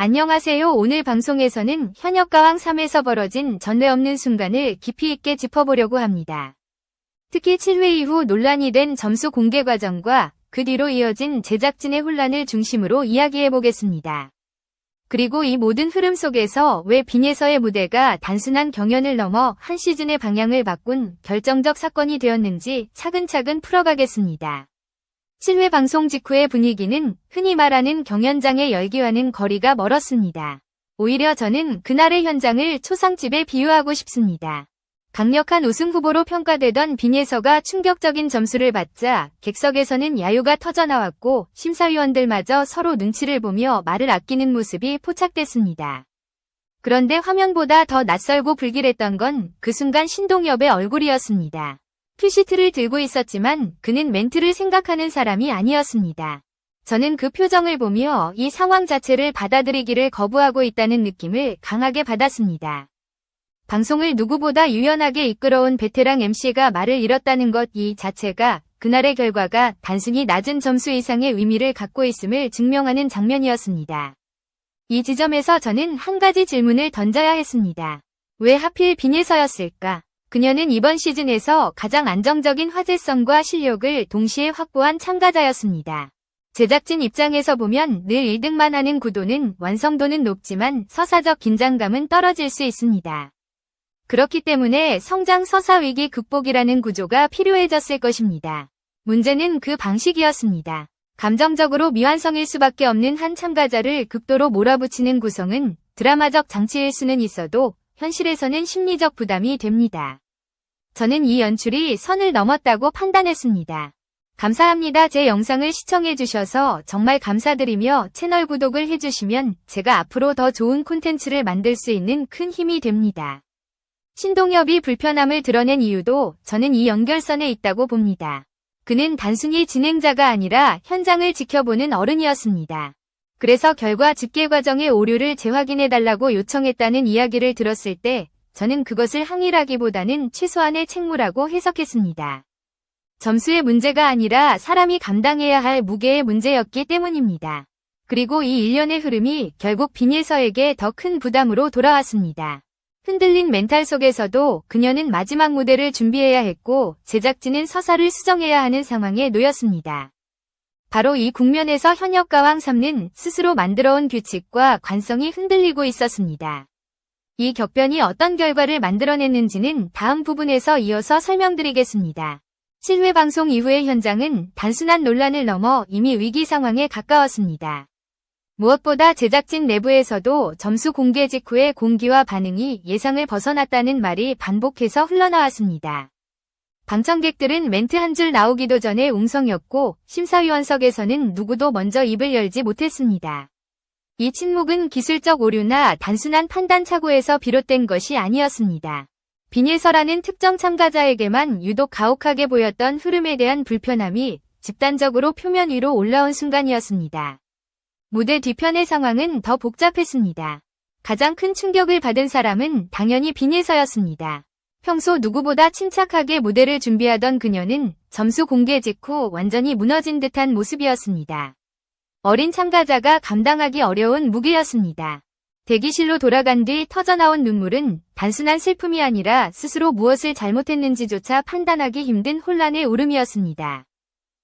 안녕하세요. 오늘 방송에서는 현역가왕 3에서 벌어진 전례 없는 순간을 깊이 있게 짚어보려고 합니다. 특히 7회 이후 논란이 된 점수 공개 과정과 그 뒤로 이어진 제작진의 혼란을 중심으로 이야기해보겠습니다. 그리고 이 모든 흐름 속에서 왜 빈에서의 무대가 단순한 경연을 넘어 한 시즌의 방향을 바꾼 결정적 사건이 되었는지 차근차근 풀어가겠습니다. 7회 방송 직후의 분위기는 흔히 말하는 경연장의 열기와는 거리가 멀었습니다. 오히려 저는 그날의 현장을 초상집에 비유하고 싶습니다. 강력한 우승 후보로 평가되던 빈에서가 충격적인 점수를 받자 객석에서는 야유가 터져나왔고 심사위원들마저 서로 눈치를 보며 말을 아끼는 모습이 포착됐습니다. 그런데 화면보다 더 낯설고 불길했던 건 그 순간 신동엽의 얼굴이었습니다. 큐시트를 들고 있었지만 그는 멘트를 생각하는 사람이 아니었습니다. 저는 그 표정을 보며 이 상황 자체를 받아들이기를 거부하고 있다는 느낌을 강하게 받았습니다. 방송을 누구보다 유연하게 이끌어온 베테랑 MC가 말을 잃었다는 것 이 자체가 그날의 결과가 단순히 낮은 점수 이상의 의미를 갖고 있음을 증명하는 장면이었습니다. 이 지점에서 저는 한 가지 질문을 던져야 했습니다. 왜 하필 빈에서였을까? 그녀는 이번 시즌에서 가장 안정적인 화제성과 실력을 동시에 확보한 참가자였습니다. 제작진 입장에서 보면 늘 1등만 하는 구도는 완성도는 높지만 서사적 긴장감은 떨어질 수 있습니다. 그렇기 때문에 성장 서사 위기 극복이라는 구조가 필요해졌을 것입니다. 문제는 그 방식이었습니다. 감정적으로 미완성일 수밖에 없는 한 참가자를 극도로 몰아붙이는 구성은 드라마적 장치일 수는 있어도 현실에서는 심리적 부담이 됩니다. 저는 이 연출이 선을 넘었다고 판단했습니다. 감사합니다. 제 영상을 시청해주셔서 정말 감사드리며 채널 구독을 해주시면 제가 앞으로 더 좋은 콘텐츠를 만들 수 있는 큰 힘이 됩니다. 신동엽이 불편함을 드러낸 이유도 저는 이 연결선에 있다고 봅니다. 그는 단순히 진행자가 아니라 현장을 지켜보는 어른이었습니다. 그래서 결과 집계 과정의 오류를 재확인해달라고 요청했다는 이야기를 들었을 때 저는 그것을 항의라기보다는 최소한의 책무라고 해석했습니다. 점수의 문제가 아니라 사람이 감당해야 할 무게의 문제였기 때문입니다. 그리고 이 일련의 흐름이 결국 빈에서에게 더 큰 부담으로 돌아왔습니다. 흔들린 멘탈 속에서도 그녀는 마지막 무대를 준비해야 했고 제작진은 서사를 수정해야 하는 상황에 놓였습니다. 바로 이 국면에서 현역가왕 3는 스스로 만들어온 규칙과 관성이 흔들리고 있었습니다. 이 격변이 어떤 결과를 만들어냈는지는 다음 부분에서 이어서 설명드리겠습니다. 7회 방송 이후의 현장은 단순한 논란을 넘어 이미 위기 상황에 가까웠습니다. 무엇보다 제작진 내부에서도 점수 공개 직후의 공기와 반응이 예상을 벗어났다는 말이 반복해서 흘러나왔습니다. 방청객들은 멘트 한 줄 나오기도 전에 웅성였고 심사위원석에서는 누구도 먼저 입을 열지 못했습니다. 이 침묵은 기술적 오류나 단순한 판단 착오에서 비롯된 것이 아니었습니다. 빈에서라는 특정 참가자에게만 유독 가혹하게 보였던 흐름에 대한 불편함이 집단적으로 표면 위로 올라온 순간이었습니다. 무대 뒤편의 상황은 더 복잡했습니다. 가장 큰 충격을 받은 사람은 당연히 빈에서였습니다. 평소 누구보다 침착하게 무대를 준비하던 그녀는 점수 공개 직후 완전히 무너진 듯한 모습이었습니다. 어린 참가자가 감당하기 어려운 무게였습니다. 대기실로 돌아간 뒤 터져나온 눈물은 단순한 슬픔이 아니라 스스로 무엇을 잘못했는지조차 판단하기 힘든 혼란의 울음이었습니다.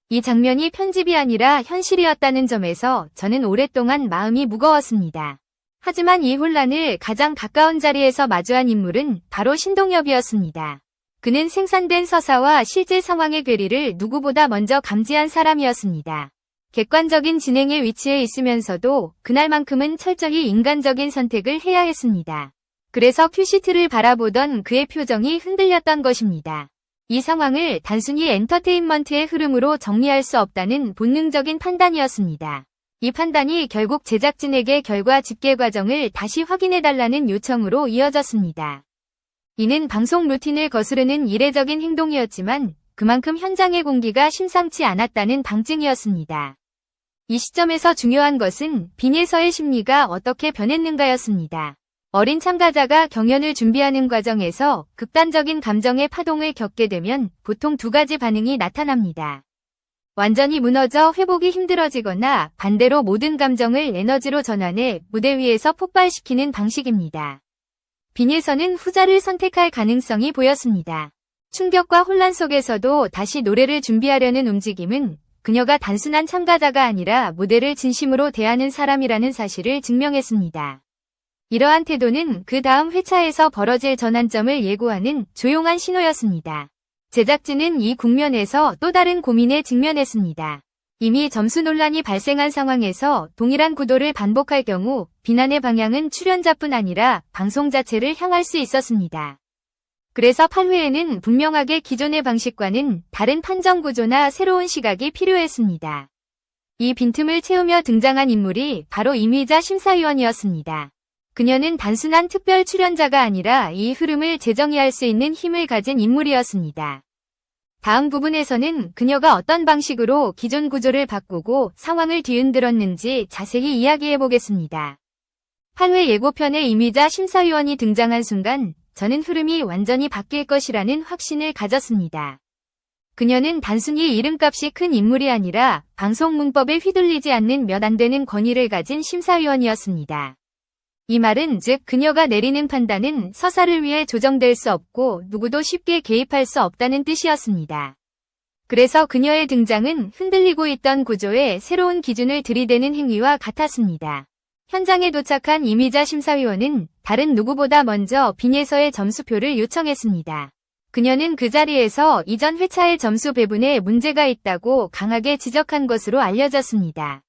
이 장면이 편집이 아니라 현실이었다는 점에서 저는 오랫동안 마음이 무거웠습니다. 하지만 이 혼란을 가장 가까운 자리에서 마주한 인물은 바로 신동엽이었습니다. 그는 생산된 서사와 실제 상황의 괴리를 누구보다 먼저 감지한 사람이었습니다. 객관적인 진행의 위치에 있으면서도 그날만큼은 철저히 인간적인 선택을 해야 했습니다. 그래서 큐시트를 바라보던 그의 표정이 흔들렸던 것입니다. 이 상황을 단순히 엔터테인먼트의 흐름으로 정리할 수 없다는 본능적인 판단이었습니다. 이 판단이 결국 제작진에게 결과 집계 과정을 다시 확인해달라는 요청으로 이어졌습니다. 이는 방송 루틴을 거스르는 이례적인 행동이었지만 그만큼 현장의 공기가 심상치 않았다는 방증이었습니다. 이 시점에서 중요한 것은 빈에서의 심리가 어떻게 변했는가였습니다. 어린 참가자가 경연을 준비하는 과정에서 극단적인 감정의 파동을 겪게 되면 보통 두 가지 반응이 나타납니다. 완전히 무너져 회복이 힘들어지거나 반대로 모든 감정을 에너지로 전환해 무대 위에서 폭발시키는 방식입니다. 빈예선은 후자를 선택할 가능성이 보였습니다. 충격과 혼란 속에서도 다시 노래를 준비하려는 움직임은 그녀가 단순한 참가자가 아니라 무대를 진심으로 대하는 사람이라는 사실을 증명했습니다. 이러한 태도는 그 다음 회차에서 벌어질 전환점을 예고하는 조용한 신호였습니다. 제작진은 이 국면에서 또 다른 고민에 직면했습니다. 이미 점수 논란이 발생한 상황에서 동일한 구도를 반복할 경우 비난의 방향은 출연자뿐 아니라 방송 자체를 향할 수 있었습니다. 그래서 8회에는 분명하게 기존의 방식과는 다른 판정 구조나 새로운 시각이 필요했습니다. 이 빈틈을 채우며 등장한 인물이 바로 임의자 심사위원이었습니다. 그녀는 단순한 특별 출연자가 아니라 이 흐름을 재정의할 수 있는 힘을 가진 인물이었습니다. 다음 부분에서는 그녀가 어떤 방식으로 기존 구조를 바꾸고 상황을 뒤흔들었는지 자세히 이야기해보겠습니다. 8회 예고편에 임의자 심사위원이 등장한 순간 저는 흐름이 완전히 바뀔 것이라는 확신을 가졌습니다. 그녀는 단순히 이름값이 큰 인물이 아니라 방송 문법에 휘둘리지 않는 몇 안 되는 권위를 가진 심사위원이었습니다. 이 말은 즉 그녀가 내리는 판단은 서사를 위해 조정될 수 없고 누구도 쉽게 개입할 수 없다는 뜻이었습니다. 그래서 그녀의 등장은 흔들리고 있던 구조에 새로운 기준을 들이대는 행위와 같았습니다. 현장에 도착한 임의자 심사위원은 다른 누구보다 먼저 빈예서의 점수표를 요청했습니다. 그녀는 그 자리에서 이전 회차의 점수 배분에 문제가 있다고 강하게 지적한 것으로 알려졌습니다.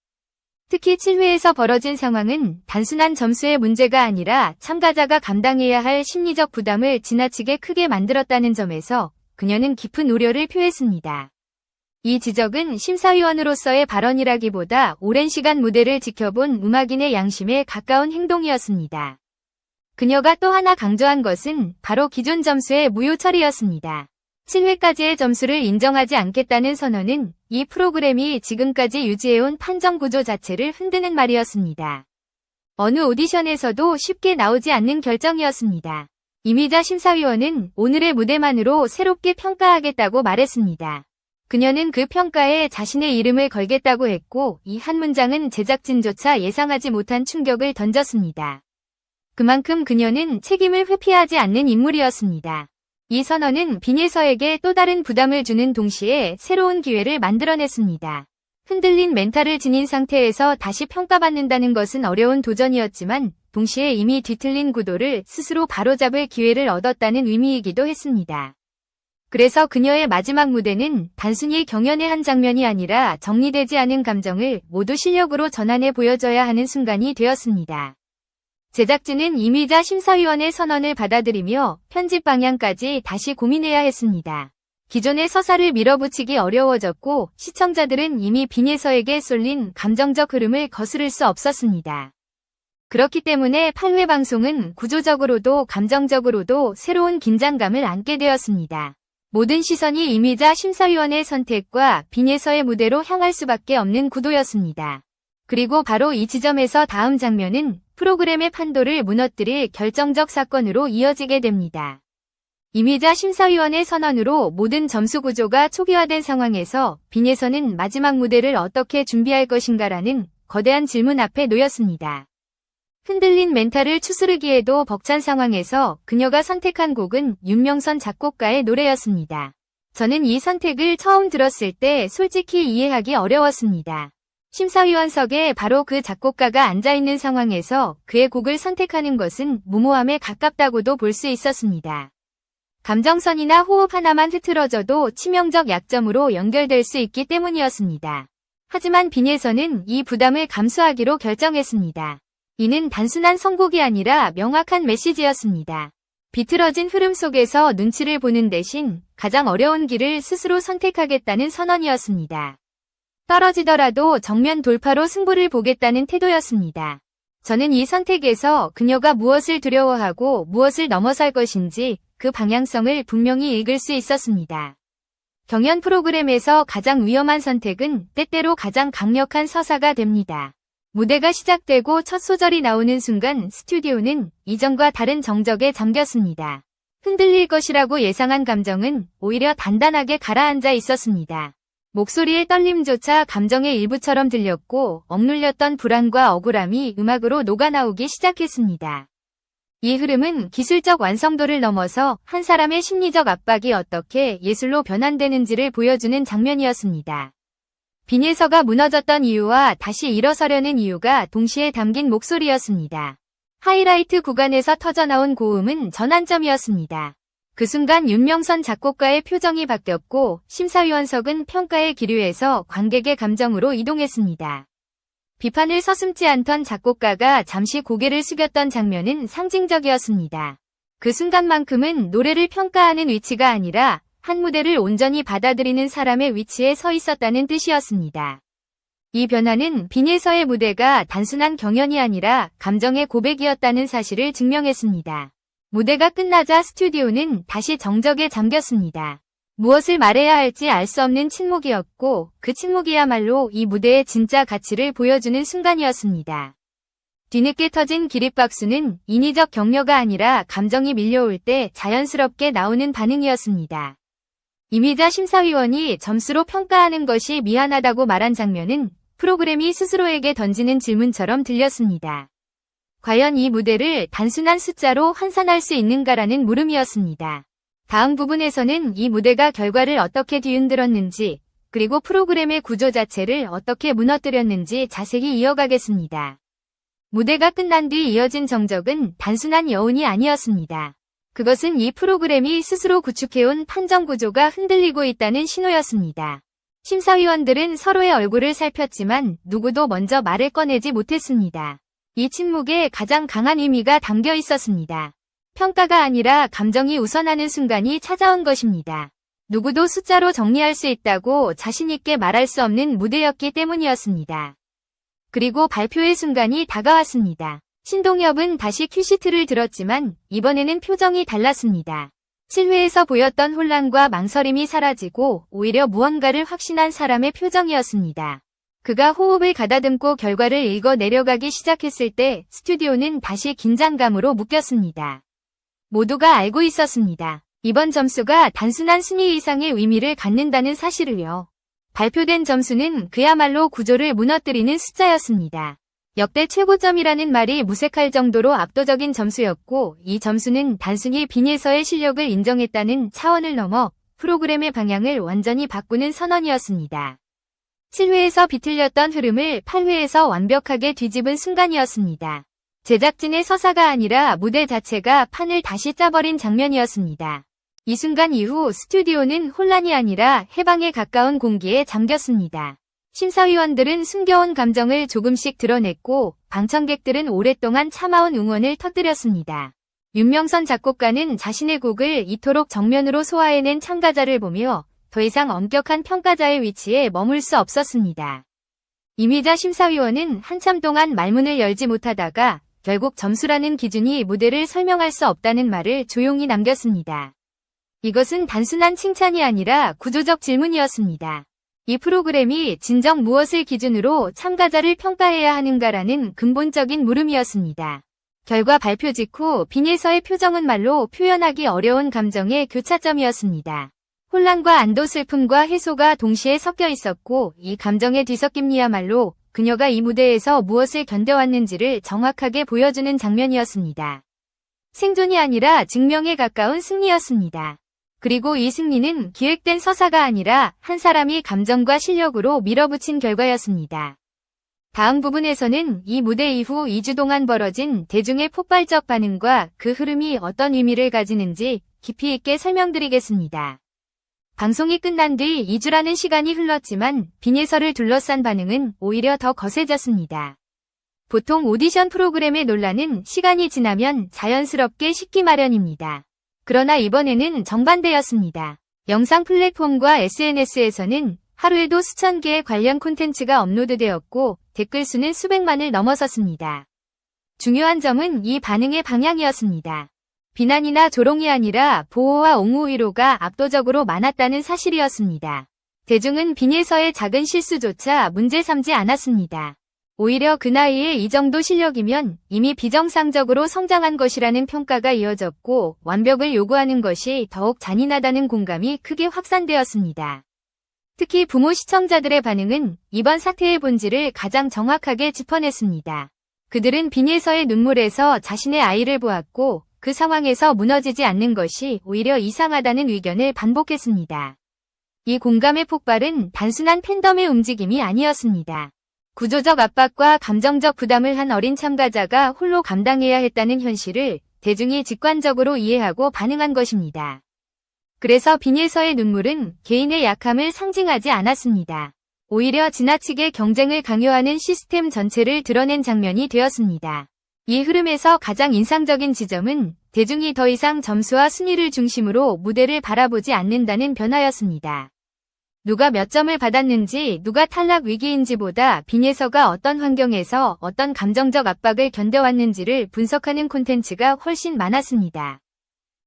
특히 7회에서 벌어진 상황은 단순한 점수의 문제가 아니라 참가자가 감당해야 할 심리적 부담을 지나치게 크게 만들었다는 점에서 그녀는 깊은 우려를 표했습니다. 이 지적은 심사위원으로서의 발언이라기보다 오랜 시간 무대를 지켜본 음악인의 양심에 가까운 행동이었습니다. 그녀가 또 하나 강조한 것은 바로 기존 점수의 무효 처리였습니다. 7회까지의 점수를 인정하지 않겠다는 선언은 이 프로그램이 지금까지 유지해온 판정 구조 자체를 흔드는 말이었습니다. 어느 오디션에서도 쉽게 나오지 않는 결정이었습니다. 임의자 심사위원은 오늘의 무대만으로 새롭게 평가하겠다고 말했습니다. 그녀는 그 평가에 자신의 이름을 걸겠다고 했고 이 한 문장은 제작진조차 예상하지 못한 충격을 던졌습니다. 그만큼 그녀는 책임을 회피하지 않는 인물이었습니다. 이 선언은 빈예서에게 또 다른 부담을 주는 동시에 새로운 기회를 만들어냈습니다. 흔들린 멘탈을 지닌 상태에서 다시 평가받는다는 것은 어려운 도전이었지만 동시에 이미 뒤틀린 구도를 스스로 바로잡을 기회를 얻었다는 의미이기도 했습니다. 그래서 그녀의 마지막 무대는 단순히 경연의 한 장면이 아니라 정리되지 않은 감정을 모두 실력으로 전환해 보여줘야 하는 순간이 되었습니다. 제작진은 임의자 심사위원의 선언을 받아들이며 편집 방향까지 다시 고민해야 했습니다. 기존의 서사를 밀어붙이기 어려워졌고 시청자들은 이미 빈예서에게 쏠린 감정적 흐름을 거스를 수 없었습니다. 그렇기 때문에 8회 방송은 구조적으로도 감정적으로도 새로운 긴장감을 안게 되었습니다. 모든 시선이 임의자 심사위원의 선택과 빈예서의 무대로 향할 수밖에 없는 구도였습니다. 그리고 바로 이 지점에서 다음 장면은 프로그램의 판도를 무너뜨릴 결정적 사건으로 이어지게 됩니다. 임의자 심사위원의 선언으로 모든 점수 구조가 초기화된 상황에서 빈예서는 마지막 무대를 어떻게 준비할 것인가라는 거대한 질문 앞에 놓였습니다. 흔들린 멘탈을 추스르기에도 벅찬 상황에서 그녀가 선택한 곡은 윤명선 작곡가의 노래였습니다. 저는 이 선택을 처음 들었을 때 솔직히 이해하기 어려웠습니다. 심사위원석에 바로 그 작곡가가 앉아있는 상황에서 그의 곡을 선택하는 것은 무모함에 가깝다고도 볼 수 있었습니다. 감정선이나 호흡 하나만 흐트러져도 치명적 약점으로 연결될 수 있기 때문이었습니다. 하지만 빈예서는 이 부담을 감수하기로 결정했습니다. 이는 단순한 선곡이 아니라 명확한 메시지였습니다. 비틀어진 흐름 속에서 눈치를 보는 대신 가장 어려운 길을 스스로 선택하겠다는 선언이었습니다. 떨어지더라도 정면 돌파로 승부를 보겠다는 태도였습니다. 저는 이 선택에서 그녀가 무엇을 두려워하고 무엇을 넘어설 것인지 그 방향성을 분명히 읽을 수 있었습니다. 경연 프로그램에서 가장 위험한 선택은 때때로 가장 강력한 서사가 됩니다. 무대가 시작되고 첫 소절이 나오는 순간 스튜디오는 이전과 다른 정적에 잠겼습니다. 흔들릴 것이라고 예상한 감정은 오히려 단단하게 가라앉아 있었습니다. 목소리의 떨림조차 감정의 일부처럼 들렸고 억눌렸던 불안과 억울함이 음악으로 녹아나오기 시작했습니다. 이 흐름은 기술적 완성도를 넘어서 한 사람의 심리적 압박이 어떻게 예술로 변환되는지를 보여주는 장면이었습니다. 빈예서가 무너졌던 이유와 다시 일어서려는 이유가 동시에 담긴 목소리였습니다. 하이라이트 구간에서 터져나온 고음은 전환점이었습니다. 그 순간 윤명선 작곡가의 표정이 바뀌었고 심사위원석은 평가의 기류에서 관객의 감정으로 이동했습니다. 비판을 서슴지 않던 작곡가가 잠시 고개를 숙였던 장면은 상징적이었습니다. 그 순간만큼은 노래를 평가하는 위치가 아니라 한 무대를 온전히 받아들이는 사람의 위치에 서 있었다는 뜻이었습니다. 이 변화는 빈예서의 무대가 단순한 경연이 아니라 감정의 고백이었다는 사실을 증명했습니다. 무대가 끝나자 스튜디오는 다시 정적에 잠겼습니다. 무엇을 말해야 할지 알 수 없는 침묵이었고 그 침묵이야말로 이 무대의 진짜 가치를 보여주는 순간이었습니다. 뒤늦게 터진 기립박수는 인위적 격려가 아니라 감정이 밀려올 때 자연스럽게 나오는 반응이었습니다. 이미자 심사위원이 점수로 평가하는 것이 미안하다고 말한 장면은 프로그램이 스스로에게 던지는 질문처럼 들렸습니다. 과연 이 무대를 단순한 숫자로 환산할 수 있는가라는 물음이었습니다. 다음 부분에서는 이 무대가 결과를 어떻게 뒤흔들었는지 그리고 프로그램의 구조 자체를 어떻게 무너뜨렸는지 자세히 이어가겠습니다. 무대가 끝난 뒤 이어진 정적은 단순한 여운이 아니었습니다. 그것은 이 프로그램이 스스로 구축해온 판정 구조가 흔들리고 있다는 신호였습니다. 심사위원들은 서로의 얼굴을 살폈지만 누구도 먼저 말을 꺼내지 못했습니다. 이 침묵에 가장 강한 의미가 담겨 있었습니다. 평가가 아니라 감정이 우선하는 순간이 찾아온 것입니다. 누구도 숫자로 정리할 수 있다고 자신있게 말할 수 없는 무대였기 때문이었습니다. 그리고 발표의 순간이 다가왔습니다. 신동엽은 다시 큐시트를 들었지만 이번에는 표정이 달랐습니다. 7회에서 보였던 혼란과 망설임이 사라지고 오히려 무언가를 확신한 사람의 표정이었습니다. 그가 호흡을 가다듬고 결과를 읽어 내려가기 시작했을 때 스튜디오는 다시 긴장감으로 묶였습니다. 모두가 알고 있었습니다. 이번 점수가 단순한 순위 이상의 의미를 갖는다는 사실을요. 발표된 점수는 그야말로 구조를 무너뜨리는 숫자였습니다. 역대 최고점이라는 말이 무색할 정도로 압도적인 점수였고 이 점수는 단순히 빈예서의 실력을 인정했다는 차원을 넘어 프로그램의 방향을 완전히 바꾸는 선언이었습니다. 7회에서 비틀렸던 흐름을 8회에서 완벽하게 뒤집은 순간이었습니다. 제작진의 서사가 아니라 무대 자체가 판을 다시 짜버린 장면이었습니다. 이 순간 이후 스튜디오는 혼란이 아니라 해방에 가까운 공기에 잠겼습니다. 심사위원들은 숨겨온 감정을 조금씩 드러냈고 방청객들은 오랫동안 참아온 응원을 터뜨렸습니다. 윤명선 작곡가는 자신의 곡을 이토록 정면으로 소화해낸 참가자를 보며 더 이상 엄격한 평가자의 위치에 머물 수 없었습니다. 이미자 심사위원은 한참 동안 말문을 열지 못하다가 결국 점수라는 기준이 무대를 설명할 수 없다는 말을 조용히 남겼습니다. 이것은 단순한 칭찬이 아니라 구조적 질문이었습니다. 이 프로그램이 진정 무엇을 기준으로 참가자를 평가해야 하는가라는 근본적인 물음이었습니다. 결과 발표 직후 빈예서의 표정은 말로 표현하기 어려운 감정의 교차점이었습니다. 혼란과 안도, 슬픔과 해소가 동시에 섞여 있었고 이 감정의 뒤섞임이야말로 그녀가 이 무대에서 무엇을 견뎌왔는지를 정확하게 보여주는 장면이었습니다. 생존이 아니라 증명에 가까운 승리였습니다. 그리고 이 승리는 기획된 서사가 아니라 한 사람이 감정과 실력으로 밀어붙인 결과였습니다. 다음 부분에서는 이 무대 이후 2주 동안 벌어진 대중의 폭발적 반응과 그 흐름이 어떤 의미를 가지는지 깊이 있게 설명드리겠습니다. 방송이 끝난 뒤 2주라는 시간이 흘렀지만 빈예서를 둘러싼 반응은 오히려 더 거세졌습니다. 보통 오디션 프로그램의 논란은 시간이 지나면 자연스럽게 식기 마련입니다. 그러나 이번에는 정반대였습니다. 영상 플랫폼과 SNS에서는 하루에도 수천 개의 관련 콘텐츠가 업로드되었고 댓글 수는 수백만을 넘어섰습니다. 중요한 점은 이 반응의 방향이었습니다. 비난이나 조롱이 아니라 보호와 옹호 위로가 압도적으로 많았다는 사실이었습니다. 대중은 빈예서의 작은 실수조차 문제 삼지 않았습니다. 오히려 그 나이에 이 정도 실력이면 이미 비정상적으로 성장한 것이라는 평가가 이어졌고 완벽을 요구하는 것이 더욱 잔인하다는 공감이 크게 확산되었습니다. 특히 부모 시청자들의 반응은 이번 사태의 본질을 가장 정확하게 짚어냈습니다. 그들은 빈예서의 눈물에서 자신의 아이를 보았고 그 상황에서 무너지지 않는 것이 오히려 이상하다는 의견을 반복했습니다. 이 공감의 폭발은 단순한 팬덤의 움직임이 아니었습니다. 구조적 압박과 감정적 부담을 한 어린 참가자가 홀로 감당해야 했다는 현실을 대중이 직관적으로 이해하고 반응한 것입니다. 그래서 빈예서의 눈물은 개인의 약함을 상징하지 않았습니다. 오히려 지나치게 경쟁을 강요하는 시스템 전체를 드러낸 장면이 되었습니다. 이 흐름에서 가장 인상적인 지점은 대중이 더 이상 점수와 순위를 중심으로 무대를 바라보지 않는다는 변화였습니다. 누가 몇 점을 받았는지, 누가 탈락 위기인지보다 빈예서가 어떤 환경에서 어떤 감정적 압박을 견뎌왔는지를 분석하는 콘텐츠가 훨씬 많았습니다.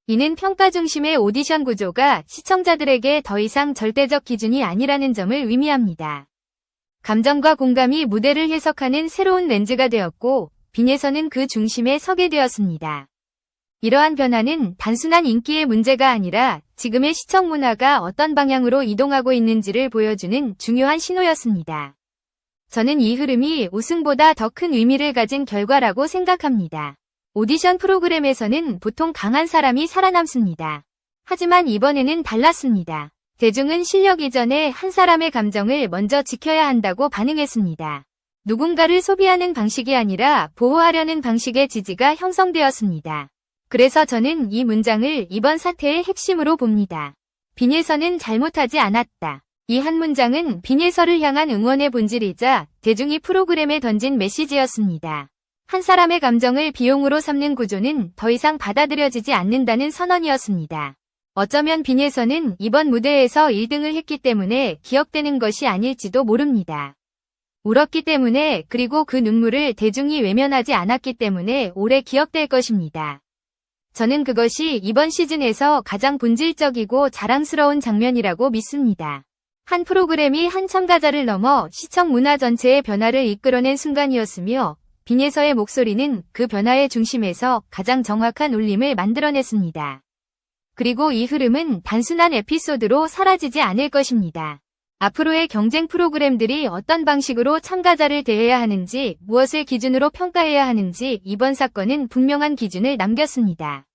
이는 평가 중심의 오디션 구조가 시청자들에게 더 이상 절대적 기준이 아니라는 점을 의미합니다. 감정과 공감이 무대를 해석하는 새로운 렌즈가 되었고, 빈예서는 그 중심에 서게 되었습니다. 이러한 변화는 단순한 인기의 문제가 아니라 지금의 시청 문화가 어떤 방향으로 이동하고 있는지를 보여주는 중요한 신호였습니다. 저는 이 흐름이 우승보다 더 큰 의미를 가진 결과라고 생각합니다. 오디션 프로그램에서는 보통 강한 사람이 살아남습니다. 하지만 이번에는 달랐습니다. 대중은 실력 이전에 한 사람의 감정을 먼저 지켜야 한다고 반응했습니다. 누군가를 소비하는 방식이 아니라 보호하려는 방식의 지지가 형성되었습니다. 그래서 저는 이 문장을 이번 사태의 핵심으로 봅니다. 빈예서는 잘못하지 않았다. 이 한 문장은 빈예서를 향한 응원의 본질이자 대중이 프로그램에 던진 메시지였습니다. 한 사람의 감정을 비용으로 삼는 구조는 더 이상 받아들여지지 않는다는 선언이었습니다. 어쩌면 빈예서는 이번 무대에서 1등을 했기 때문에 기억되는 것이 아닐지도 모릅니다. 울었기 때문에, 그리고 그 눈물을 대중이 외면하지 않았기 때문에 오래 기억될 것입니다. 저는 그것이 이번 시즌에서 가장 본질적이고 자랑스러운 장면이라고 믿습니다. 한 프로그램이 한 참가자를 넘어 시청 문화 전체의 변화를 이끌어낸 순간이었으며 빈예서의 목소리는 그 변화의 중심에서 가장 정확한 울림을 만들어냈습니다. 그리고 이 흐름은 단순한 에피소드로 사라지지 않을 것입니다. 앞으로의 경쟁 프로그램들이 어떤 방식으로 참가자를 대해야 하는지, 무엇을 기준으로 평가해야 하는지 이번 사건은 분명한 기준을 남겼습니다.